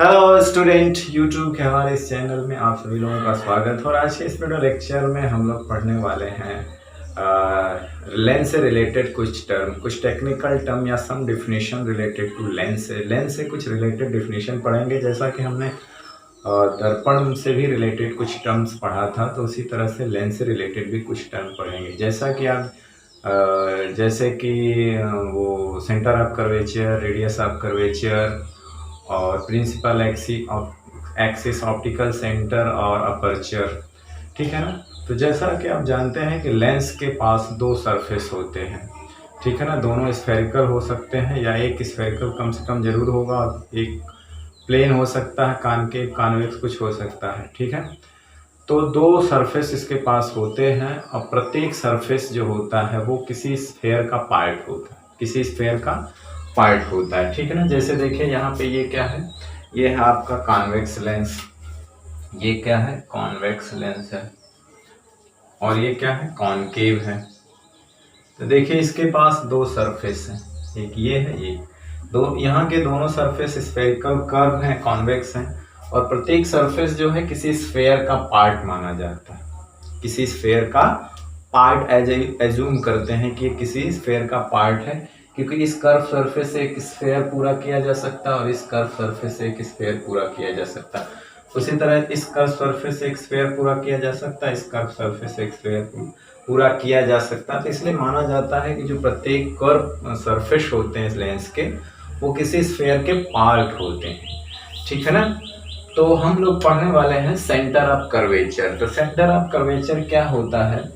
Hello student, YouTube के हमारे इस चैनल में आप सभी लोगों का स्वागत है। और आज के इस वीडियो लेक्चर में हम लोग पढ़ने वाले हैं लेंस से रिलेटेड कुछ टर्म, कुछ टेक्निकल टर्म या सम डिफिनेशन रिलेटेड टू लेंस से कुछ रिलेटेड डिफिनेशन पढ़ेंगे। जैसा कि हमने दर्पण से भी रिलेटेड कुछ टर्म्स पढ़ा था, तो उसी तरह से लेंस से रिलेटेड भी कुछ टर्म पढ़ेंगे। जैसा कि आप जैसे कि वो centre of curvature, radius of curvature और प्रिंसिपल एक्सिस, ऑप्टिकल सेंटर और अपर्चर, ठीक है ना। तो जैसा कि आप जानते हैं कि लेंस के पास दो सरफेस होते हैं, ठीक है ना। दोनों स्फेरिकल हो सकते हैं या एक स्फेरिकल कम से कम जरूर होगा और एक प्लेन हो सकता है, कॉन्वेक्स कुछ हो सकता है, ठीक है। तो दो सरफेस इसके पास होते हैं और प्रत्येक सरफेस जो होता है वो किसी स्फेयर का पार्ट होता है, किसी स्फेयर का पार्ट होता है, ठीक है ना। जैसे देखिए यहाँ पे ये क्या है, ये है आपका कॉन्वेक्स लेंस, ये क्या है, कॉन्वेक्स लेंस है, और ये क्या है, कॉनकेव है। तो देखिए इसके पास दो सरफेस हैं, एक ये है, ये दो, यहाँ के दोनों सरफेस स्फेरिकल कर्व हैं, कॉन्वेक्स हैं, और प्रत्येक सरफेस जो है किसी स्फेयर का पार्ट माना जाता है। किसी स्फेयर का पार्ट एज्यूम करते हैं कि किसी स्फेयर का पार्ट है, क्योंकि इस कर्व सरफेस से एक स्फेयर पूरा किया जा सकता है और इस कर्व सरफेस से एक स्फेयर पूरा किया जा सकता है। उसी तरह इस कर्व सरफेस से एक स्फेयर पूरा किया जा सकता है, इस कर्व सरफेस से एक स्फेयर पूरा किया जा सकता है। तो इसलिए माना जाता है कि जो प्रत्येक कर्व सरफेस होते हैं इस लेंस के, वो किसी स्फेयर के पार्ट होते हैं, ठीक है ना। तो हम लोग पढ़ने वाले हैं सेंटर ऑफ कर्वेचर। तो सेंटर ऑफ कर्वेचर क्या होता है,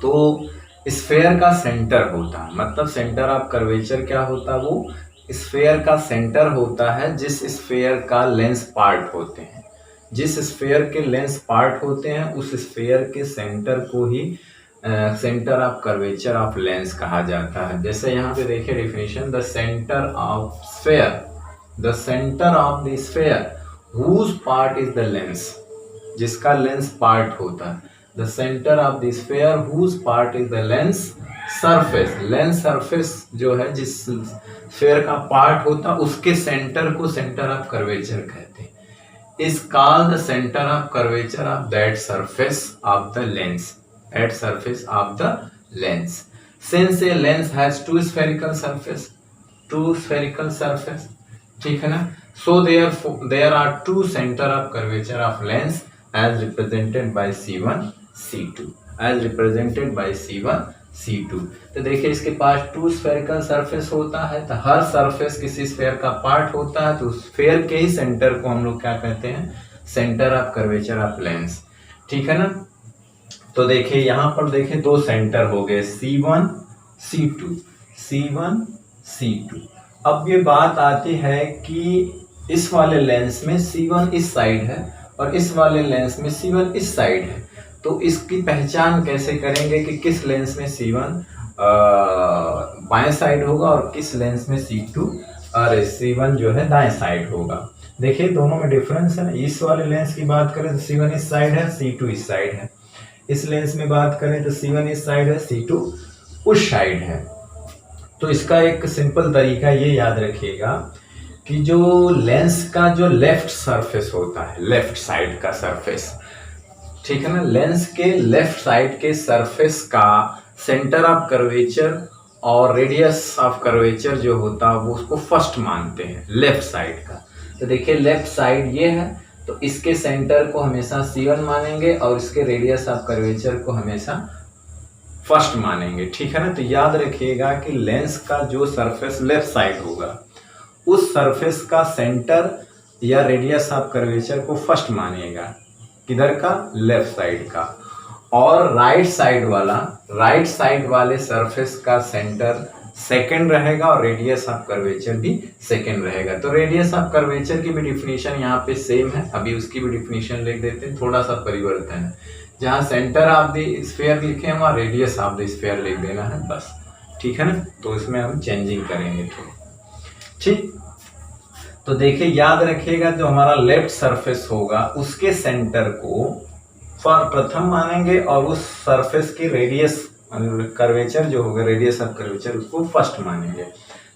तो स्फेयर का सेंटर होता है, मतलब सेंटर ऑफ कर्वेचर क्या होता है, वो स्फेयर का सेंटर होता है जिस स्फेयर का लेंस पार्ट होते हैं। जिस स्फेयर के लेंस पार्ट होते हैं उस स्फेयर के सेंटर को ही centre of curvature of lens कहा जाता है। जैसे यहाँ पे देखिए definition, the centre of sphere, the centre of the sphere whose part is the lens, जिसका लेंस पार्ट होता है। The centre of the sphere whose part is the lens surface, lens surface जो है जिस स्फेयर का part होता है उसके सेंटर को सेंटर ऑफ कर्वेचर कहते हैं। Is called the centre of curvature of that surface of the lens, at surface of the lens. Since a lens has two spherical surface, two spherical surface, ठीक है ना। So there are two center of curvature of lens as represented by C1, C2, as represented by C1, C2। तो देखिए इसके पास to spherical surface होता है, तो हर surface किसी स्फेयर का पार्ट होता है, तो स्फेयर के ही सेंटर को हम लोग क्या कहते हैं, centre of curvature of lens, ठीक है ना। तो देखिए यहाँ पर देखिए दो सेंटर हो गए, C1, C2, C1, C2। अब ये बात आती है कि इस वाले लेंस में C1 इस साइड है और इस वाले लेंस में C1 इस साइड है। तो इसकी पहचान कैसे करेंगे कि किस लेंस में C1 बाएं साइड होगा और किस लेंस में C1 जो है दाएं साइड होगा। देखिए दोनों में डिफरेंस है। इस वाले लेंस की बात करें तो C1 इस साइड है, C2 इस साइड है। इस लेंस में बात करें तो C1 इस साइड है, C2 उस साइड है। तो इसका एक सिंपल तरीका ये याद रखिएगा कि जो लेंस का जो लेफ्ट सरफेस होता है, लेफ्ट साइड का सरफेस, ठीक है ना, लेंस के लेफ्ट साइड के सरफेस का सेंटर ऑफ कर्वेचर और रेडियस ऑफ कर्वेचर जो होता है वो उसको फर्स्ट मानते हैं, लेफ्ट साइड का। तो देखिए लेफ्ट साइड ये है, तो इसके सेंटर को हमेशा C1 मानेंगे और इसके रेडियस ऑफ कर्वेचर को हमेशा फर्स्ट मानेंगे, ठीक है ना। तो याद रखिएगा कि लेंस का जो सरफेस लेफ्ट साइड होगा उस सरफेस का सेंटर या रेडियस ऑफ कर्वेचर को फर्स्ट मानिएगा, किधर का, लेफ्ट साइड का। और राइट साइड वाले सरफेस का सेंटर सेकंड रहेगा और रेडियस ऑफ कर्वेचर भी सेकंड रहेगा। तो रेडियस ऑफ कर्वेचर की भी डिफिनीशन यहाँ पे सेम है, अभी उसकी भी डिफिनीशन लिख देते हैं, थोड़ा सा परिवर्तन है। जहाँ सेंटर ऑफ द स्फेयर लिखे हैं वहाँ रेडियस ऑफ द स्फेयर लिख देना है बस, ठीक है ना। तो इसमें हम चेंजिंग करेंगे थोड़ा, ठीक। तो देखिए याद रखिएगा जो हमारा लेफ्ट सरफेस होगा उसके सेंटर को प्रथम मानेंगे और उस सरफेस की रेडियस कर्वेचर जो होगा, रेडियस ऑफ कर्वेचर, उसको फर्स्ट मानेंगे।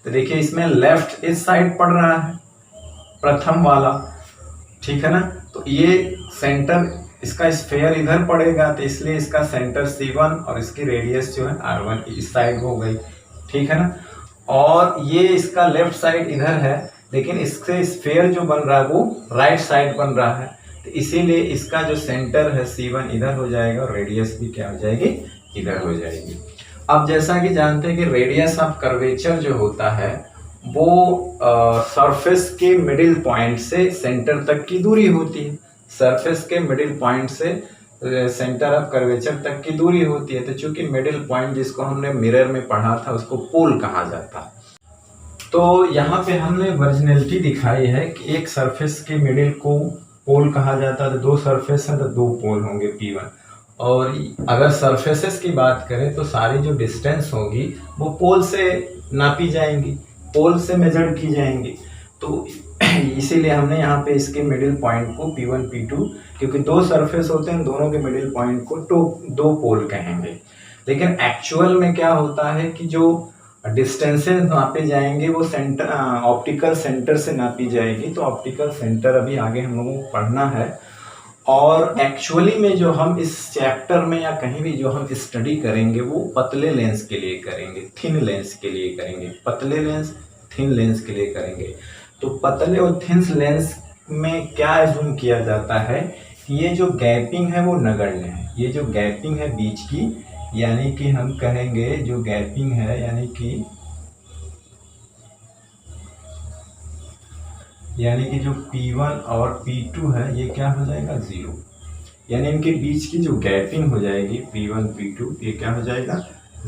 तो देखिए इसमें लेफ्ट इस साइड पड़ रहा है प्रथम वाला, ठीक है ना। तो ये सेंटर, इसका स्फेयर इधर पड़ेगा तो इसलिए इसका सेंटर C1 और इसकी रेडियस जो है R1 इस साइड हो गई, ठीक है ना। और ये इसका लेफ्ट साइड इधर है, लेकिन इससे स्फेयर जो बन रहा है वो राइट साइड बन रहा है, तो इसीलिए इसका जो सेंटर है C1 इधर हो जाएगा और रेडियस भी क्या हो जाएगी, इधर हो जाएगी। अब जैसा कि जानते हैं कि रेडियस ऑफ कर्वेचर जो होता है वो सरफेस के मिडिल पॉइंट से सेंटर तक की दूरी होती है। सरफेस के मिडिल पॉइंट से सेंटर ऑफ कर्वेचर तक की दूरी होती है। तो चूंकि मिडिल पॉइंट जिसको हमने मिरर में पढ़ा था उसको पोल कहा जाता है, तो यहाँ पे हमने वर्जिनलिटी दिखाई है कि एक सरफेस के मिडिल को पोल कहा जाता है। तो दो सरफेस हैं तो दो पोल होंगे P1। और अगर सरफेसेस की बात करें तो सारी जो डिस्टेंस होगी वो पोल से नापी जाएंगी, पोल से मेजर की जाएंगी। तो इसीलिए हमने यहाँ पे इसके मिडिल पॉइंट को P1 P2, क्योंकि दो सरफेस होते हैं दोनों के मिडिल पॉइंट को दो पोल कहेंगे। लेकिन एक्चुअल में क्या होता है कि जो डिस्टेंसेस नापे जाएंगे वो सेंटर ऑप्टिकल सेंटर से नापी जाएगी। तो ऑप्टिकल सेंटर अभी आगे हम लोगों को पढ़ना है। और एक्चुअली में जो हम इस चैप्टर में या कहीं भी जो हम स्टडी करेंगे वो पतले लेंस के लिए करेंगे, थिन लेंस के लिए करेंगे, पतले लेंस थिन लेंस के लिए करेंगे। तो पतले और थिन लेंस में क्या एज्यूम किया जाता है कि ये जो गैपिंग है वो नगण्य है। ये जो गैपिंग है बीच की, यानी कि हम कहेंगे जो गैपिंग है यानी कि जो P1 और P2 है ये क्या हो जाएगा, 0। यानी इनके बीच की जो गैपिंग हो जाएगी P1 P2 ये क्या हो जाएगा,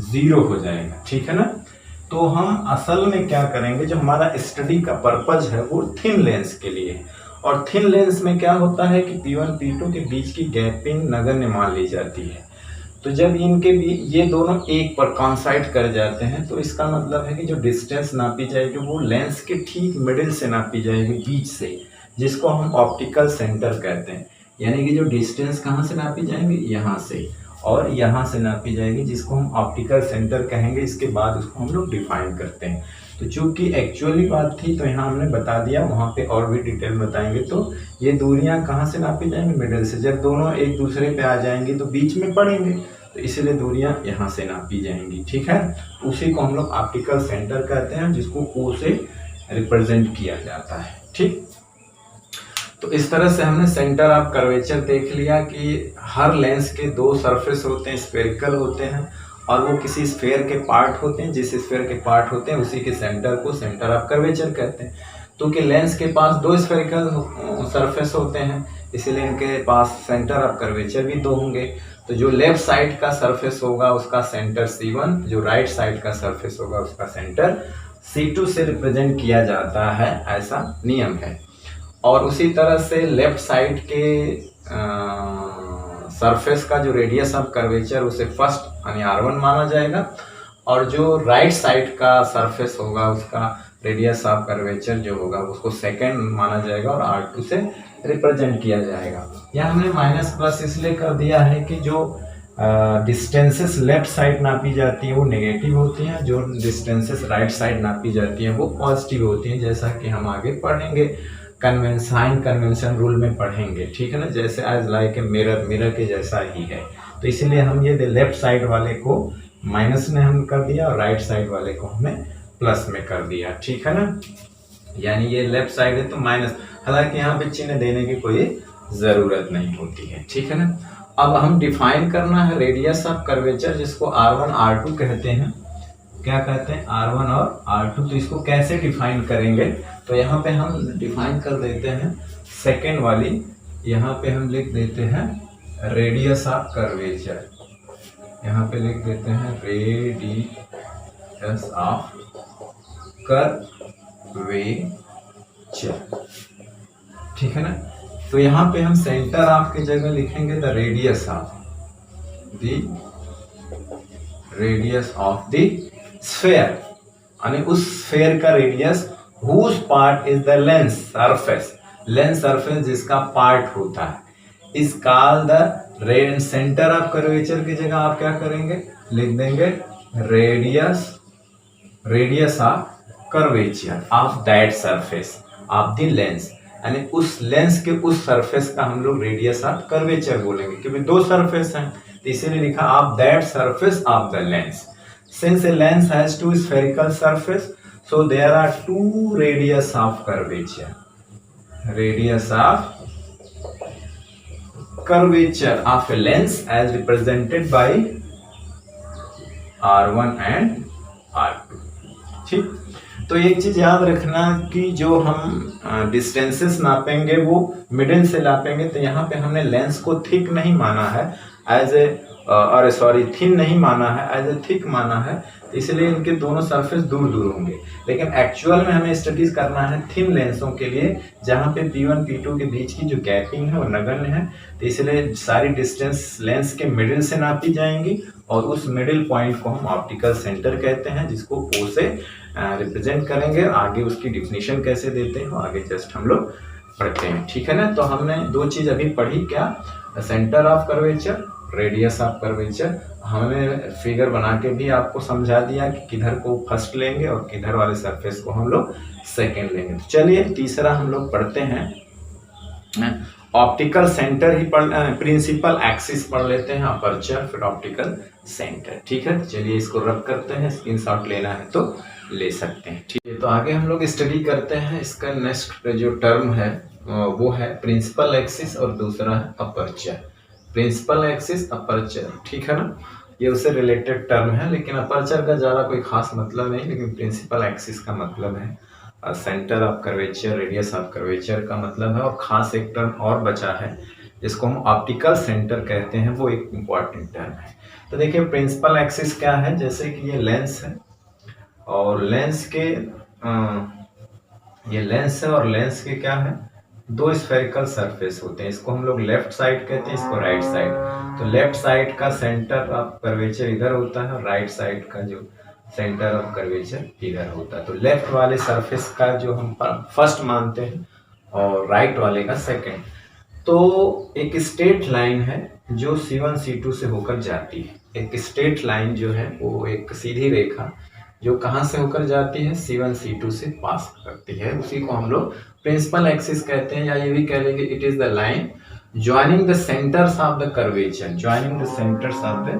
0 हो जाएगा, ठीक है ना। तो हम असल में क्या करेंगे, जो हमारा स्टडी का पर्पज है वो थिन लेंस के लिए है। और थिन लेंस में क्या होता है कि P1 P2 के बीच की गैपिंग नगण्य मान ली जाती है। तो जब इनके भी ये दोनों एक पर कॉन्साइड कर जाते हैं तो इसका मतलब है कि जो डिस्टेंस नापी जाएगी वो लेंस के ठीक मिडिल से नापी जाएगी, बीच से, जिसको हम ऑप्टिकल सेंटर कहते हैं। यानी कि जो डिस्टेंस कहाँ से नापी जाएंगे, यहाँ से, और यहाँ से नापी जाएगी, जिसको हम ऑप्टिकल सेंटर कहेंगे। इसके बाद उसको हम लोग डिफाइन करते हैं। तो चूंकि एक्चुअली बात थी तो यहाँ हमने बता दिया, वहाँ पे और भी डिटेल बताएंगे। तो ये दूरियाँ कहाँ से नापी जाएंगी, मिडिल से। जब दोनों एक दूसरे पे आ जाएंगी तो बीच में पड़ेंगे, तो इसीलिए दूरियाँ यहाँ से नापी जाएंगी, ठीक है। उसी को हम लोग ऑप्टिकल सेंटर कहते हैं, जिसको O से रिप्रेजेंट किया जाता है, ठीक। तो इस तरह से हमने सेंटर ऑफ कर्वेचर देख लिया कि हर लेंस के दो सरफेस होते हैं, स्फेरिकल होते हैं, और वो किसी स्फेयर के पार्ट होते हैं। जिस स्फेयर के पार्ट होते हैं उसी के सेंटर को सेंटर ऑफ कर्वेचर कहते हैं। तो कि लेंस के पास दो स्फेरिकल सरफेस होते हैं, इसीलिए इनके पास सेंटर ऑफ कर्वेचर भी दो होंगे। तो जो लेफ्ट साइड का सरफेस होगा उसका सेंटर C1, जो राइट साइड का सरफेस होगा उसका सेंटर C2 से रिप्रेजेंट किया जाता है, ऐसा नियम है। और उसी तरह से लेफ्ट साइड के सरफेस का जो रेडियस ऑफ कर्वेचर उसे फर्स्ट यानी R1 माना जाएगा, और जो राइट साइड का सरफेस होगा उसका रेडियस ऑफ कर्वेचर जो होगा उसको सेकेंड माना जाएगा और R2 से रिप्रेजेंट किया जाएगा। यह हमने माइनस प्लस इसलिए कर दिया है कि जो डिस्टेंसेस लेफ्ट साइड नापी जाती है वो नेगेटिव होती हैं, जो डिस्टेंसेस राइट साइड नापी जाती हैं वो पॉजिटिव होती हैं, जैसा कि हम आगे पढ़ेंगे, कन्वेंशन रूल में पढ़ेंगे, ठीक है ना। जैसे एज लाइक ए मिरर के जैसा ही है। तो इसीलिए हम ये लेफ्ट साइड वाले को माइनस में हम कर दिया और राइट साइड वाले को हमने प्लस में कर दिया, ठीक है ना। यानी ये लेफ्ट साइड है तो माइनस, हालांकि यहाँ पे चिन्ह देने की कोई ज़रूरत नहीं होती है, ठीक है ना। अब हम डिफाइन करना है रेडियस ऑफ कर्वेचर, जिसको R1 R2 कहते हैं। क्या कहते हैं, R1 और R2। तो इसको कैसे डिफाइन करेंगे, तो यहाँ पे हम डिफाइन कर देते हैं सेकेंड वाली, यहाँ पे हम लिख देते हैं रेडियस ऑफ कर्वेचर। यहाँ पे लिख देते हैं रेडियस ऑफ कर्वेचर, ठीक है ना। तो यहाँ पे हम सेंटर ऑफ की जगह लिखेंगे the radius of the sphere, यानी उस स्फेयर का radius whose part is the lens surface, lens surface जिसका पार्ट होता है, is called the centre of curvature की जगह आप क्या करेंगे, लिख देंगे radius of curvature of that surface, of the lens, यानी उस लेंस के उस सरफेस का हम लोग रेडियस ऑफ कर्वेचर बोलेंगे, क्योंकि दो सरफेस हैं तो इसीलिए लिखा of that surface of the lens. Since a lens has two spherical surface, so there are two radius of curvature. Radius of curvature of a lens as represented by R1 and R2। ठीक, तो एक चीज याद रखना कि जो हम distances नापेंगे वो मिडिल से नापेंगे, तो यहाँ पे हमने लेंस को थिक नहीं माना है एज ए और सॉरी थिन नहीं माना है, एज ए थिक माना है, तो इसलिए इनके दोनों सरफेस दूर दूर होंगे। लेकिन एक्चुअल में हमें स्टडीज करना है थिन लेंसों के लिए, जहाँ पे P1 P2 के बीच की जो गैपिंग है वो नगण्य है, तो इसलिए सारी डिस्टेंस लेंस के मिडिल से नापी जाएंगी और उस मिडिल पॉइंट को हम ऑप्टिकल सेंटर कहते हैं, जिसको O से रिप्रेजेंट करेंगे। आगे उसकी डिफिनीशन कैसे देते हैं आगे जस्ट हम लोग पढ़ते हैं, ठीक है ना। तो हमने दो चीज अभी पढ़ी, क्या, centre of curvature, radius of curvature. हमने फिगर बना के भी आपको समझा दिया कि किधर को फर्स्ट लेंगे और किधर वाले सरफेस को हम लोग सेकेंड लेंगे। तो चलिए तीसरा हम लोग पढ़ते हैं, ऑप्टिकल सेंटर ही पढ़, प्रिंसिपल एक्सिस पढ़ लेते हैं, अपर्चर फिर ऑप्टिकल सेंटर, ठीक है। चलिए इसको रब करते हैं, स्क्रीनशॉट लेना है तो ले सकते हैं, ठीक है। तो आगे हम लोग स्टडी करते हैं, इसका नेक्स्ट जो टर्म है वो है प्रिंसिपल एक्सिस और दूसरा है अपर्चर। प्रिंसिपल एक्सिस अपर्चर, ठीक है ना, ये उससे रिलेटेड टर्म है, लेकिन अपर्चर का ज़्यादा कोई खास मतलब नहीं, लेकिन प्रिंसिपल एक्सिस का मतलब है centre of curvature, radius of curvature का मतलब है। और खास एक टर्म और बचा है जिसको हम ऑप्टिकल सेंटर कहते हैं, वो एक इम्पॉर्टेंट टर्म है। तो देखिए प्रिंसिपल एक्सिस क्या है, जैसे कि ये लेंस है और लेंस के ये लेंस है और लेंस के क्या है, दो स्फेरिकल सरफेस होते हैं, इसको हम लोग लेफ्ट साइड कहते हैं, इसको राइट साइड। तो लेफ्ट साइड का सेंटर ऑफ कर्वेचर इधर होता है और राइट साइड का जो सेंटर ऑफ कर्वेचर इधर होता है। तो लेफ्ट वाले सरफेस का जो हम फर्स्ट मानते हैं और राइट वाले का सेकंड। तो एक स्ट्रेट लाइन है जो C1 C2 से होकर जाती है। एक स्ट्रेट लाइन जो है वो एक सीधी रेखा जो कहाँ से होकर जाती है, C1 C2 से पास करती है, उसी को हम लोग प्रिंसिपल एक्सिस कहते हैं, या ये भी कह लेंगे it is the line joining the centres of the curvature, joining the centres of the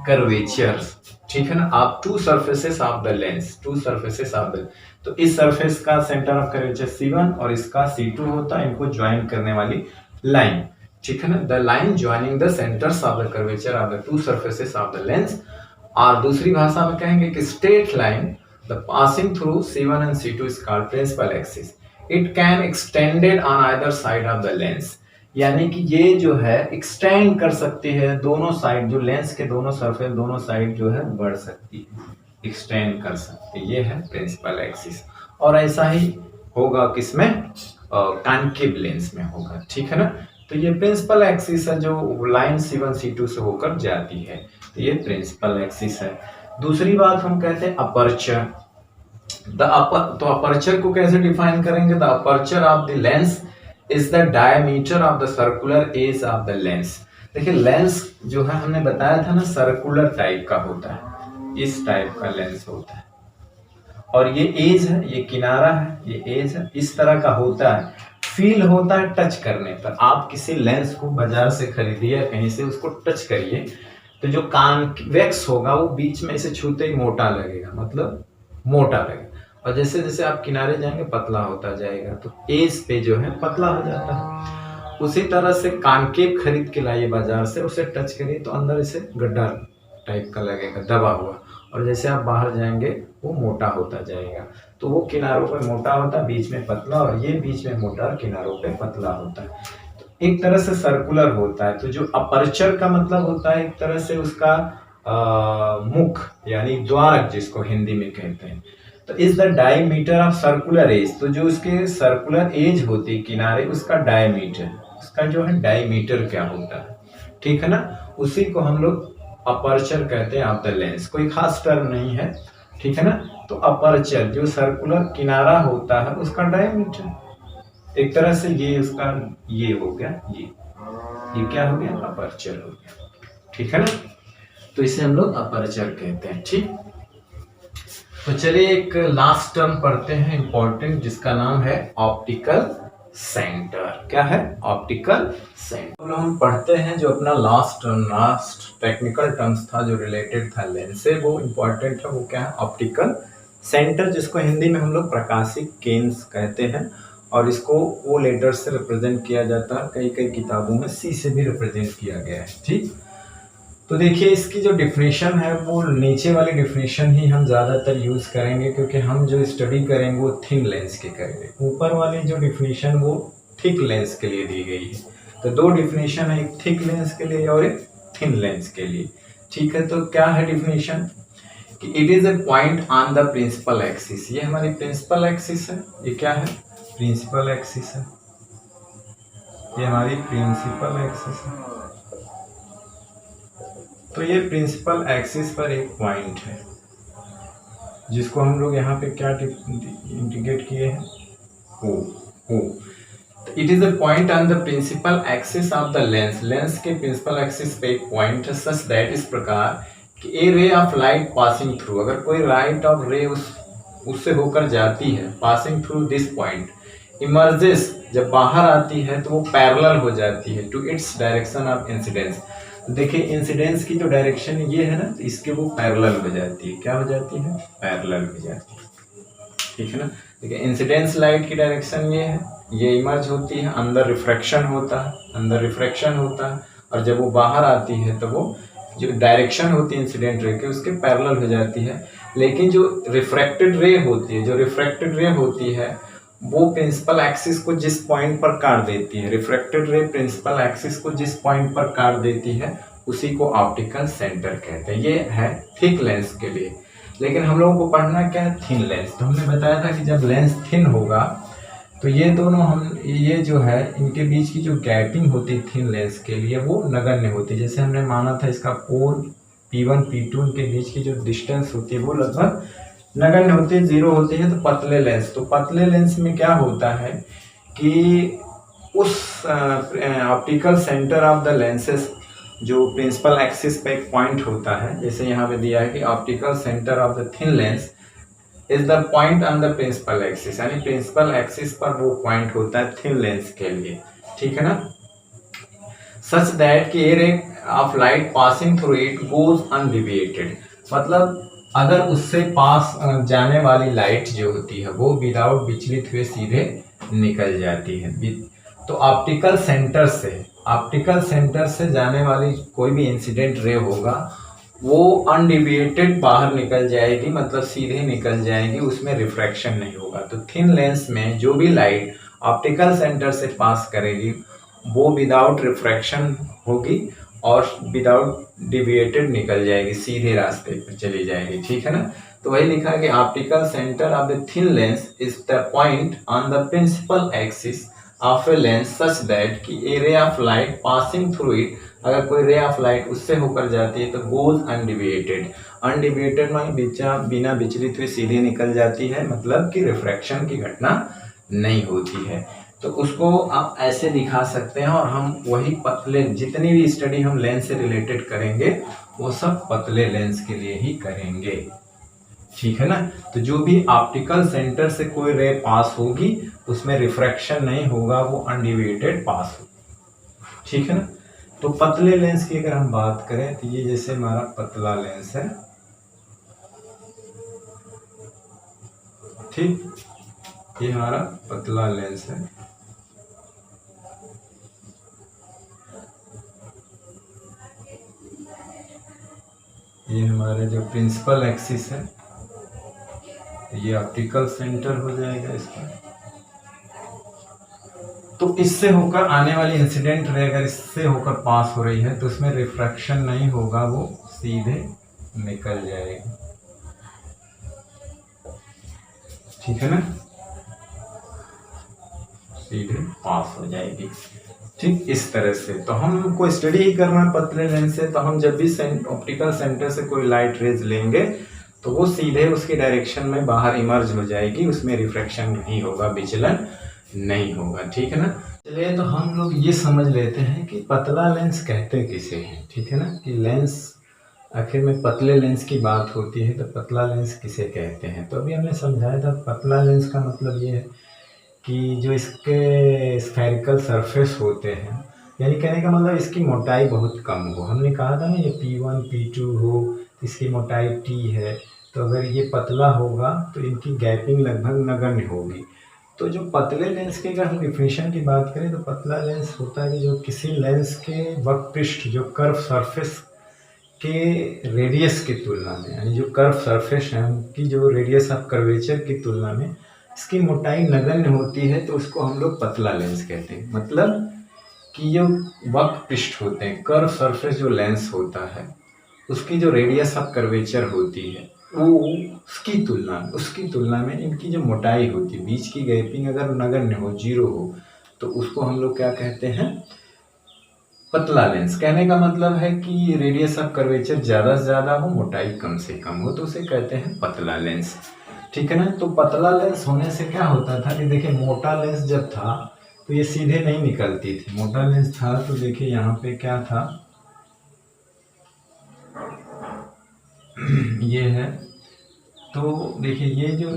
curvatures, ठीक है ना, आप to surfaces of the lens, to surfaces of the, तो इस सरफेस का सेंटर ऑफ कर्वेचर C1 और इसका C2 होता है, इनको ज्वाइन करने वाली लाइन, ठीक है ना, the line joining the centres of the curvature of the two surfaces of the lens. और दूसरी भाषा में कहेंगे कि straight line the passing through C1 and C2 is called principal axis. It can extended on either side of the lens, यानी कि ये जो है एक्सटेंड कर सकती है दोनों साइड, जो लेंस के दोनों सरफेस दोनों साइड जो है बढ़ सकती है, एक्सटेंड कर सकती है, ये है प्रिंसिपल एक्सिस। और ऐसा ही होगा किसमें, कॉन्केव लेंस में होगा, ठीक है ना। तो ये प्रिंसिपल एक्सिस है जो लाइन C1 C2 से होकर जाती है, तो ये प्रिंसिपल एक्सिस है। दूसरी बात हम कहते हैं अपर्चर। तो अपर्चर को कैसे डिफाइन करेंगे, the aperture of the lens is the diameter of the circular edge of the lens. देखिए लेंस जो है हमने बताया था ना सर्कुलर टाइप का होता है, इस टाइप का लेंस होता है, और ये एज है, ये किनारा है, ये एज है, इस तरह का होता है। फील होता है टच करने पर, आप किसी लेंस को बाजार से खरीदिए या कहीं से उसको टच करिए तो जो कॉन्वेक्स होगा वो बीच में इसे छूते ही मोटा लगेगा, मतलब मोटा लगेगा, और जैसे जैसे आप किनारे जाएंगे पतला होता जाएगा, तो एज पे जो है पतला हो जाता है। उसी तरह से कॉन्केव खरीद के लाइए बाजार से, उसे टच करिए तो अंदर इसे गड्ढा टाइप का लगेगा दबा हुआ, और जैसे आप बाहर जाएंगे वो मोटा होता जाएगा। तो वो किनारों पर मोटा होता है, बीच में पतला, और ये बीच में मोटा और किनारों पे पतला होता है। तो एक तरह से सर्कुलर होता है। तो जो अपर्चर का मतलब होता है एक तरह से उसका मुख यानी द्वारक जिसको हिंदी में कहते हैं। तो is the diameter of circular edge, तो जो उसके सर्कुलर एज होती है किनारे, उसका डायमीटर, उसका जो है डायमीटर क्या होता है, ठीक है ना, उसी को हम लोग अपर्चर कहते हैं ऑफ द लेंस। कोई खास टर्म नहीं है, ठीक है ना। तो अपर्चर जो सर्कुलर किनारा होता है उसका डायमीटर, एक तरह से ये उसका ये हो गया, ये क्या हो गया, अपर्चर हो गया, ठीक है ना। तो इसे हम लोग अपर्चर कहते हैं, ठीक। तो चलिए एक लास्ट टर्म पढ़ते हैं इंपॉर्टेंट, जिसका नाम है ऑप्टिकल सेंटर। क्या है? Optical centre. तो हम पढ़ते हैं जो अपना लास्ट टेक्निकल टर्म्स था जो रिलेटेड था लेंस से, वो इंपॉर्टेंट है। वो क्या है? ऑप्टिकल सेंटर, जिसको हिंदी में हम लोग प्रकाशिक केंद्र कहते हैं, और इसको वो लेटर से रिप्रेजेंट किया जाता है। कई कई किताबों में सी से भी रिप्रेजेंट किया गया है। ठीक, तो देखिए इसकी जो डिफिनेशन है वो नीचे वाली डिफिनेशन ही हम ज़्यादातर यूज़ करेंगे, क्योंकि हम जो स्टडी करेंगे वो थिन लेंस के करेंगे। ऊपर वाली जो डिफिनेशन वो थिक लेंस के लिए दी गई है। तो दो डिफिनेशन है, एक थिक लेंस के लिए और एक थिन लेंस के लिए। ठीक है, तो क्या है डिफिनेशन कि it is a point on the principal axis. ये हमारी प्रिंसिपल एक्सिस है। ये क्या है? प्रिंसिपल एक्सिस है। ये हमारी प्रिंसिपल एक्सिस है। तो ये प्रिंसिपल एक्सिस पर एक पॉइंट है, जिसको हम लोग यहाँ पे क्या इंडिकेट किए हैं? O. It is a point on the principal axis of the lens. Lens के प्रिंसिपल एक्सिस पे एक पॉइंट है, सच दैट, इस प्रकार कि a ray of light passing through, अगर कोई लाइट ऑफ रे उससे होकर जाती है, passing through this point, emerges, जब बाहर आती है तो वो पैरेलल हो जाती है to its direction of incidence. देखिए इंसिडेंस की जो डायरेक्शन ये है ना, इसके वो पैरेलल हो जाती है। क्या हो जाती है? पैरेलल हो जाती है। ठीक है ना। देखिए इंसिडेंस लाइट की डायरेक्शन ये है, ये इमर्ज होती है, अंदर रिफ्रैक्शन होता है, और जब वो बाहर आती है तो वो जो डायरेक्शन होती है इंसिडेंट रे के, उसके पैरेलल हो जाती है। लेकिन जो रिफ्रैक्टेड रे होती है वो प्रिंसिपल एक्सिस को जिस पॉइंट पर काट देती है, रिफ्रैक्टेड रे प्रिंसिपल एक्सिस को जिस पॉइंट पर काट देती है, उसी को ऑप्टिकल सेंटर कहते हैं। ये है थिक लेंस के लिए। लेकिन हम लोगों को पढ़ना क्या है? Thin lens. तो हमने बताया था कि जब लेंस थिन होगा तो ये दोनों ये जो है इनके बीच की जो गैपिंग होती है थिन लेंस के लिए, वो नगण्य होती है। जैसे हमने माना था इसका कोण P1 P2 के बीच की जो डिस्टेंस होती है वो लगभग नगण्य होती है, 0 होती है। तो पतले लेंस में क्या होता है कि उस optical centre of the lenses, जो प्रिंसिपल एक्सिस पे एक पॉइंट होता है, जैसे यहाँ पे दिया है कि optical centre of the thin lens is the point on the principal axis, यानी प्रिंसिपल एक्सिस पर वो पॉइंट होता है थिन लेंस के लिए। ठीक है ना। सच दैट कि a ray of light passing through it goes undeviated, मतलब अगर उससे पास जाने वाली लाइट जो होती है वो विदाउट विचलित हुए सीधे निकल जाती है। तो ऑप्टिकल सेंटर से जाने वाली कोई भी इंसिडेंट रे होगा वो अनडिविएटेड बाहर निकल जाएगी, मतलब सीधे निकल जाएगी, उसमें रिफ्रैक्शन नहीं होगा। तो थिन लेंस में जो भी लाइट ऑप्टिकल सेंटर से पास करेगी वो विदाउट रिफ्रैक्शन होगी और विदाउट डिविएटेड निकल जाएगी, सीधे रास्ते पर चली जाएगी। ठीक है ना। तो वही लिखा कि optical centre of the thin lens is the point on the principal axis of a lens such that कि a ray of light passing through it, अगर कोई रे ऑफ लाइट उससे होकर जाती है तो गोज अनडिविएटेड माने बिना विचलित हुए सीधे निकल जाती है, मतलब कि रिफ्रैक्शन की घटना नहीं होती है। तो उसको आप ऐसे दिखा सकते हैं। और हम वही पतले, जितनी भी स्टडी हम लेंस से रिलेटेड करेंगे वो सब पतले लेंस के लिए ही करेंगे। ठीक है ना। तो जो भी ऑप्टिकल सेंटर से कोई रे पास होगी उसमें रिफ्रैक्शन नहीं होगा, वो अनडिविएटेड पास होगी। ठीक है ना। तो पतले लेंस की अगर हम बात करें तो ये जैसे हमारा पतला लेंस है। ठीक, ये हमारा पतला लेंस है। ये हमारा जो प्रिंसिपल एक्सिस है, ये ऑप्टिकल सेंटर हो जाएगा इसका। तो इससे होकर आने वाली इंसिडेंट रे अगर इससे होकर पास हो रही है तो उसमें रिफ्रैक्शन नहीं होगा, वो सीधे निकल जाएगी। ठीक है ना, सीधे पास हो जाएगी। ठीक, इस तरह से तो हमको स्टडी ही करना है पतले लेंस से। तो हम जब भी ऑप्टिकल सेंटर से कोई लाइट रेज लेंगे तो वो सीधे उसकी डायरेक्शन में बाहर इमर्ज हो जाएगी, उसमें रिफ्रैक्शन नहीं होगा, विचलन नहीं होगा। ठीक है ना। चलिए तो हम लोग ये समझ लेते हैं कि पतला लेंस कहते किसे हैं। ठीक है ना, कि लेंस आखिर में पतले लेंस की बात होती है तो पतला लेंस किसे कहते हैं। तो अभी हमने समझाया था पतला लेंस का मतलब ये है कि जो इसके स्फेरिकल सरफेस होते हैं, यानी कहने का मतलब इसकी मोटाई बहुत कम हो। हमने कहा था ना ये P1 P2 हो, इसकी मोटाई T है, तो अगर ये पतला होगा तो इनकी गैपिंग लगभग नगण्य होगी। तो जो पतले लेंस की अगर हम डिफिनेशन की बात करें तो पतला लेंस होता है कि जो किसी लेंस के वक्रपृष्ठ जो कर्व सरफेस के रेडियस की तुलना में, यानी जो कर्व सरफेस है उनकी जो रेडियस ऑफ कर्वेचर की तुलना में इसकी मोटाई नगण्य होती है, तो उसको हम लोग पतला लेंस कहते हैं। मतलब कि जो वक्रपृष्ठ होते हैं, कर्व सरफेस जो लेंस होता है उसकी जो रेडियस ऑफ कर्वेचर होती है वो उसकी तुलना में इनकी जो मोटाई होती है, बीच की गैपिंग अगर नगण्य हो, जीरो हो, तो उसको हम लोग क्या कहते हैं, पतला लेंस। कहने का मतलब है कि रेडियस ऑफ कर्वेचर ज़्यादा से ज़्यादा हो, मोटाई कम से कम हो, तो उसे कहते हैं पतला लेंस। ठीक है ना। तो पतला लेंस होने से क्या होता था कि देखिए मोटा लेंस जब था तो ये सीधे नहीं निकलती थी। मोटा लेंस था तो देखिए यहाँ पे क्या था, ये है, तो देखिए ये जो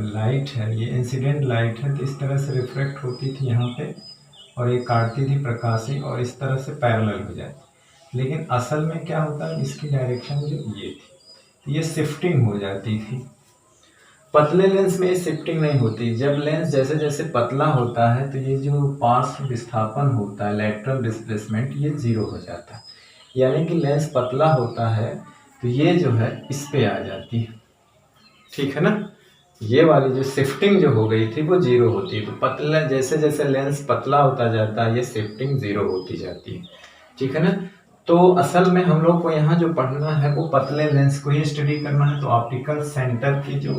लाइट है ये इंसिडेंट लाइट है, तो इस तरह से रिफ्लेक्ट होती थी यहाँ पे और ये काटती थी प्रकाशिक और इस तरह से पैरेलल हो जाती। लेकिन असल में क्या होता है, इसकी डायरेक्शन जो ये थी तो ये शिफ्टिंग हो जाती थी। पतले लेंस में ये शिफ्टिंग नहीं होती। जब लेंस जैसे जैसे पतला होता है तो ये जो पार्श्व विस्थापन होता है, लैटरल डिस्प्लेसमेंट, ये जीरो हो जाता है। यानी कि लेंस पतला होता है तो ये जो है इस पे आ जाती है। ठीक है ना। ये वाली जो शिफ्टिंग जो हो गई थी वो जीरो होती है। तो पतला जैसे जैसे लेंस पतला होता जाता है ये शिफ्टिंग जीरो होती जाती है। ठीक है ना। तो असल में हम लोग को यहाँ जो पढ़ना है वो पतले लेंस को ही स्टडी करना है। तो ऑप्टिकल सेंटर की जो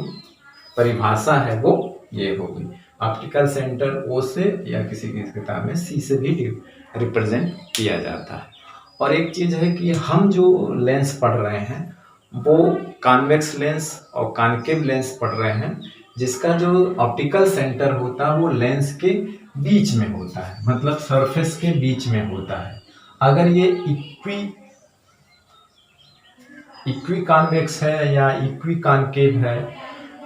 परिभाषा है वो ये होगी। ऑप्टिकल सेंटर ओ से या किसी की किताब में सी से भी रिप्रेजेंट किया जाता है। और एक चीज है कि हम जो लेंस पढ़ रहे हैं वो कॉन्वेक्स लेंस और कॉन्केव लेंस पढ़ रहे हैं, जिसका जो ऑप्टिकल सेंटर होता है वो लेंस के बीच में होता है, मतलब सरफेस के बीच में होता है। अगर ये इक्वी कॉन्वेक्स है या इक्वी कॉन्केव है,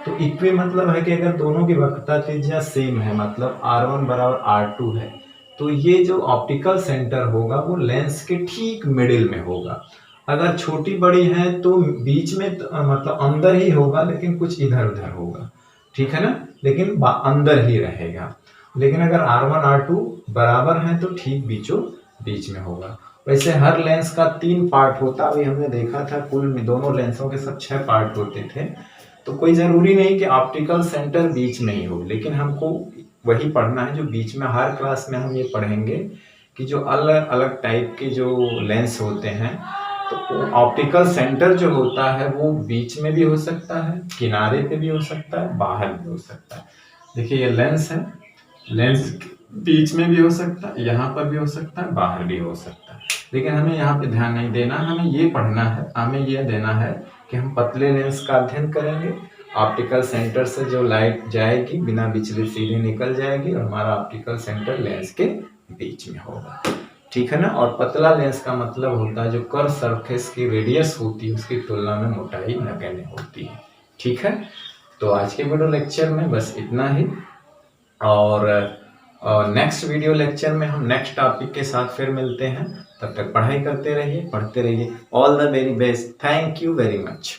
तो इक्वी मतलब है कि अगर दोनों की वक्रता त्रिज्या सेम है, मतलब R1 बराबर R2 है, तो ये जो ऑप्टिकल सेंटर होगा वो लेंस के ठीक मिडिल में होगा। अगर छोटी बड़ी है तो बीच में मतलब अंदर ही होगा, लेकिन कुछ इधर उधर होगा। ठीक है ना, लेकिन अंदर ही रहेगा। लेकिन अगर R1 R2 बराबर है तो ठीक बीचों बीच में होगा। वैसे हर लेंस का 3 पार्ट होता है, अभी हमने देखा था कुल दोनों लेंसों के सब 6 पार्ट होते थे। तो कोई ज़रूरी नहीं कि ऑप्टिकल सेंटर बीच में ही हो, लेकिन हमको वही पढ़ना है जो बीच में। हर क्लास में हम ये पढ़ेंगे कि जो अलग अलग टाइप के जो लेंस होते हैं, तो ऑप्टिकल सेंटर जो होता है वो बीच में भी हो सकता है, किनारे पे भी हो सकता है, बाहर भी हो सकता है। देखिए ये लेंस है, लेंस बीच में भी हो सकता है, यहाँ पर भी हो सकता है, बाहर भी हो सकता है। लेकिन हमें यहाँ पे ध्यान नहीं देना, हमें ये पढ़ना है, हमें ये देना है कि हम पतले लेंस का अध्ययन करेंगे। ऑप्टिकल सेंटर से जो लाइट जाएगी बिना विचलित सीधे निकल जाएगी और हमारा ऑप्टिकल सेंटर लेंस के बीच में होगा। ठीक है ना। और पतला लेंस का मतलब होता है जो कर्व सरफेस की रेडियस होती है उसकी तुलना में मोटाई नगण्य होती है। ठीक है। तो आज के वीडियो लेक्चर में बस इतना ही, और नेक्स्ट वीडियो लेक्चर में हम नेक्स्ट टॉपिक के साथ फिर मिलते हैं। तब तक पढ़ाई करते रहिए, पढ़ते रहिए। All the very best. Thank you very much.